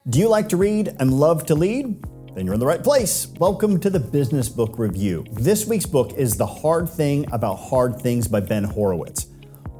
Do you like to read and love to lead? Then you're in the right place. Welcome to the Business Book Review. This week's book is The Hard Thing About Hard Things by Ben Horowitz.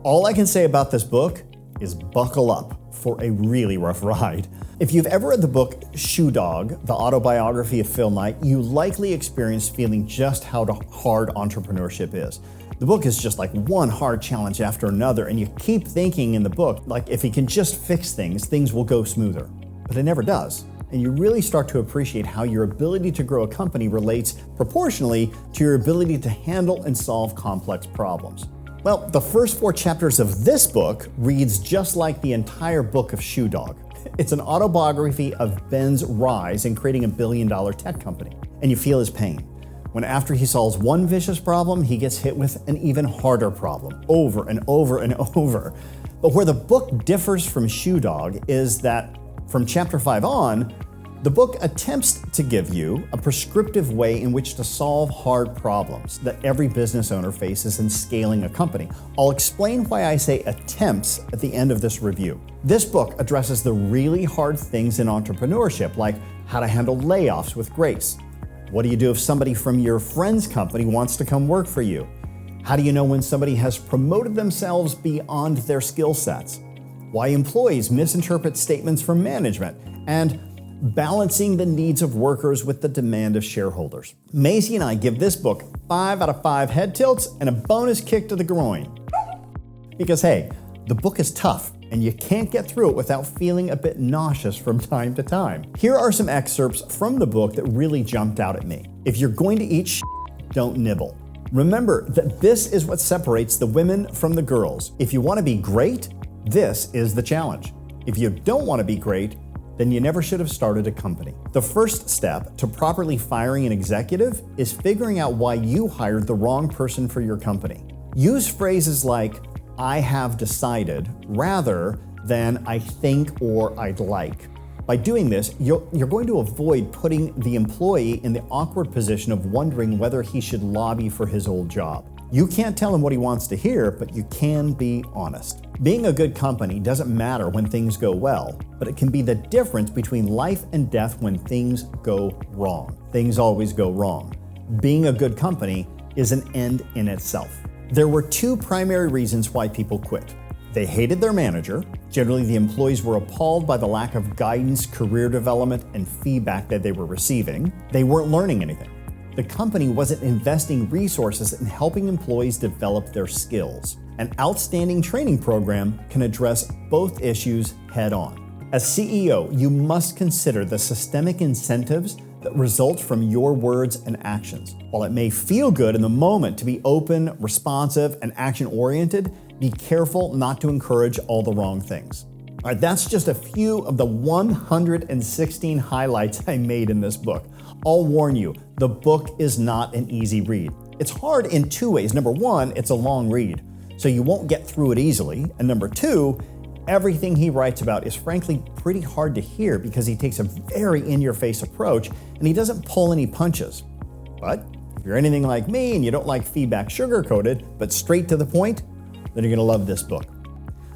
All I can say about this book is buckle up for a really rough ride. If you've ever read the book Shoe Dog, the autobiography of Phil Knight, you likely experienced feeling just how hard entrepreneurship is. The book is just like one hard challenge after another, and you keep thinking in the book, like if he can just fix things, things will go smoother. But it never does. And you really start to appreciate how your ability to grow a company relates proportionally to your ability to handle and solve complex problems. Well, the first 4 chapters of this book reads just like the entire book of Shoe Dog. It's an autobiography of Ben's rise in creating a billion-dollar tech company. And you feel his pain when after he solves one vicious problem, he gets hit with an even harder problem over and over and over. But where the book differs from Shoe Dog is that from chapter 5 on, the book attempts to give you a prescriptive way in which to solve hard problems that every business owner faces in scaling a company. I'll explain why I say attempts at the end of this review. This book addresses the really hard things in entrepreneurship, like how to handle layoffs with grace. What do you do if somebody from your friend's company wants to come work for you? How do you know when somebody has promoted themselves beyond their skill sets? Why employees misinterpret statements from management, and balancing the needs of workers with the demand of shareholders. Maisie and I give this book 5 out of 5 head tilts and a bonus kick to the groin. Because hey, the book is tough and you can't get through it without feeling a bit nauseous from time to time. Here are some excerpts from the book that really jumped out at me. If you're going to eat don't nibble. Remember that this is what separates the women from the girls. If you want to be great, this is the challenge. If you don't want to be great, then you never should have started a company. The first step to properly firing an executive is figuring out why you hired the wrong person for your company. Use phrases like, I have decided, rather than I think or I'd like. By doing this, you're going to avoid putting the employee in the awkward position of wondering whether he should lobby for his old job. You can't tell him what he wants to hear, but you can be honest. Being a good company doesn't matter when things go well, but it can be the difference between life and death when things go wrong. Things always go wrong. Being a good company is an end in itself. There were 2 primary reasons why people quit. They hated their manager. Generally, the employees were appalled by the lack of guidance, career development, and feedback that they were receiving. They weren't learning anything. The company wasn't investing resources in helping employees develop their skills. An outstanding training program can address both issues head on. As CEO, you must consider the systemic incentives that result from your words and actions. While it may feel good in the moment to be open, responsive, and action-oriented, be careful not to encourage all the wrong things. All right, that's just a few of the 116 highlights I made in this book. I'll warn you, the book is not an easy read. It's hard in 2 ways. Number 1, it's a long read, so you won't get through it easily. And number 2, everything he writes about is frankly pretty hard to hear because he takes a very in-your-face approach and he doesn't pull any punches. But if you're anything like me and you don't like feedback sugar-coated, but straight to the point, then you're gonna love this book.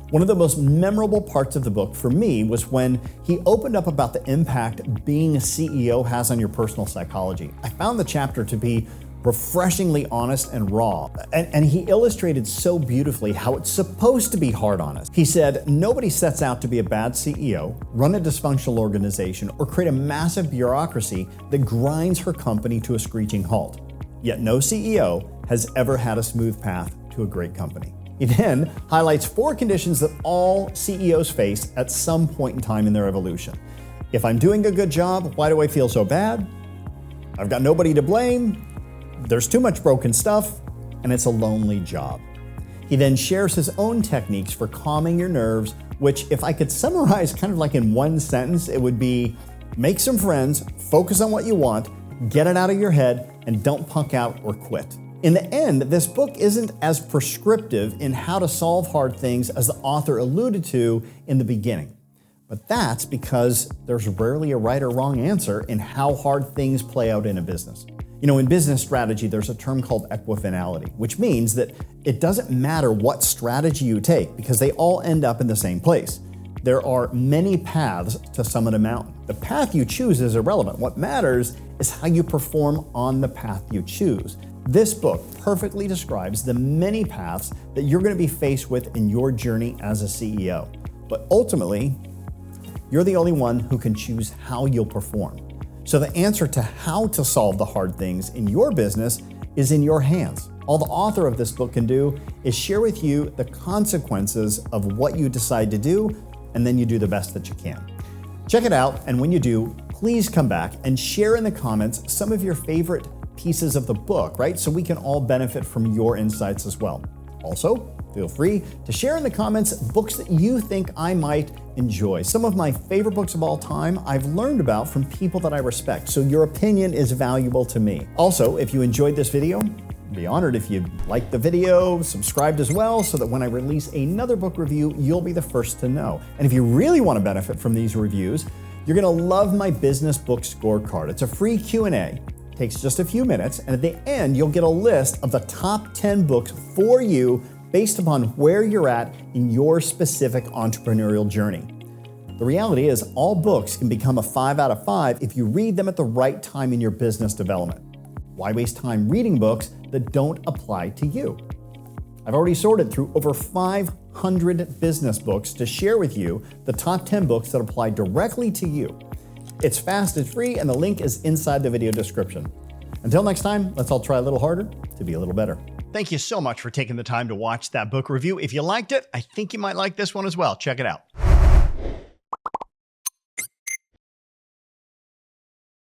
One of the most memorable parts of the book for me was when he opened up about the impact being a CEO has on your personal psychology. I found the chapter to be refreshingly honest and raw, and he illustrated so beautifully how it's supposed to be hard on us. He said, nobody sets out to be a bad CEO, run a dysfunctional organization, or create a massive bureaucracy that grinds her company to a screeching halt. Yet no CEO has ever had a smooth path to a great company. He then highlights 4 conditions that all CEOs face at some point in time in their evolution. If I'm doing a good job, why do I feel so bad? I've got nobody to blame. There's too much broken stuff, and it's a lonely job. He then shares his own techniques for calming your nerves, which if I could summarize kind of like in one sentence, it would be make some friends, focus on what you want, get it out of your head, and don't punk out or quit. In the end, this book isn't as prescriptive in how to solve hard things as the author alluded to in the beginning. But that's because there's rarely a right or wrong answer in how hard things play out in a business. You know, in business strategy, there's a term called equifinality, which means that it doesn't matter what strategy you take because they all end up in the same place. There are many paths to summit a mountain. The path you choose is irrelevant. What matters is how you perform on the path you choose. This book perfectly describes the many paths that you're going to be faced with in your journey as a CEO. But ultimately, you're the only one who can choose how you'll perform. So the answer to how to solve the hard things in your business is in your hands. All the author of this book can do is share with you the consequences of what you decide to do, and then you do the best that you can. Check it out, and when you do, please come back and share in the comments some of your favorite pieces of the book, right? So we can all benefit from your insights as well. Also, feel free to share in the comments books that you think I might enjoy. Some of my favorite books of all time I've learned about from people that I respect, so your opinion is valuable to me. Also, if you enjoyed this video, I'd be honored if you liked the video, subscribed as well, so that when I release another book review, you'll be the first to know. And if you really want to benefit from these reviews, you're going to love my business book scorecard. It's a free Q&A. Takes just a few minutes, and at the end, you'll get a list of the top 10 books for you based upon where you're at in your specific entrepreneurial journey. The reality is, all books can become a 5 out of 5 if you read them at the right time in your business development. Why waste time reading books that don't apply to you? I've already sorted through over 500 business books to share with you the top 10 books that apply directly to you. It's fast, it's free, and the link is inside the video description. Until next time, let's all try a little harder to be a little better. Thank you so much for taking the time to watch that book review. If you liked it, I think you might like this one as well. Check it out.